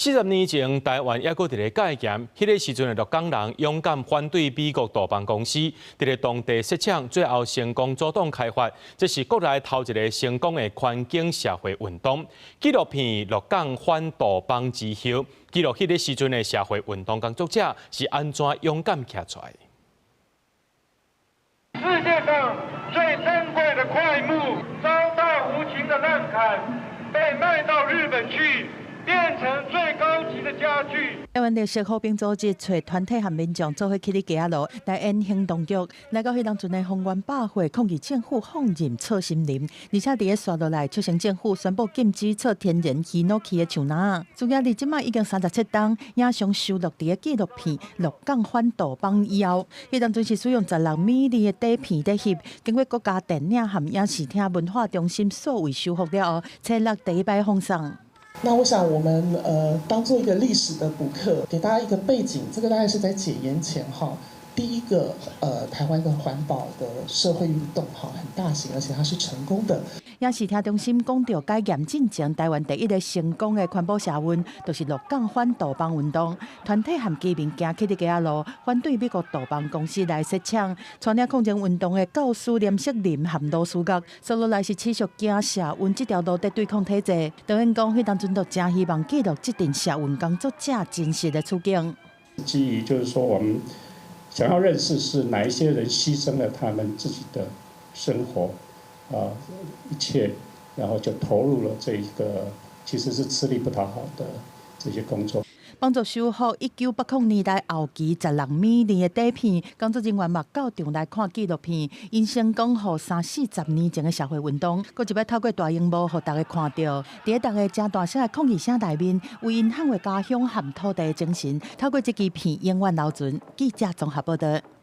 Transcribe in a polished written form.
40年前，台灣還佫佇個戒嚴，迄個時陣的鹿港人勇敢反對美國杜邦公司，佇個當地設廠，最後成功阻擋開發。這是國內頭一個成功的環境社會運動。紀錄片《鹿港反杜邦之後》，記錄迄個時陣的社會運動工作者是安怎勇敢站出來。世界上最珍貴的檜木遭到無情的濫砍，被賣到日本去。變成最高級的家具。台灣綠色和平組織找團體和民眾做伙去哩行路，來演行動劇，來到迄當陣的方圓百會抗議政府放任錯森林，而且佇個刷落來促成政府宣布禁止錯天然氣腦氣的樹林。主要佇即賣已經37檔，影像收錄佇個紀錄片《鹿港反杜邦》以後，迄當陣是使用16米的底片在翕，經過國家電影和影視廳文化中心數位修復了後，冊錄第一擺放送。那我想，我們當做一個歷史的補課，給大家一個背景。這個大概是在解嚴前哈，第一個台灣的環保的社會運動哈，很大型，而且它是成功的。影視廳中心講到戒嚴進前，台灣第一個成功的環保社運，就是鹿港反杜邦運動。團體和居民行起哩街路，反對美國杜邦公司來設廠。參與抗爭運動的教師連錫林和羅斯岳，接落來是持續行社運這條路在對抗體制。導演講，迄當陣都真希望記錄這陣社運工作者真實的處境。基於就是說，我們想要認識是哪一些人犧牲了他們自己的生活。一切，然後就投入了這一個其實是吃力不討好的這些工作。幫助修復1980年代後期16米的底片，工作人員嘛到場來看紀錄片，因成功予30-40年前的社會運動，佫一擺透過大熒幕予大家看到，佇大家真大聲的抗議聲內面，為因捍衛家鄉和土地的精神，透過這支片永遠留存。記者綜合報道。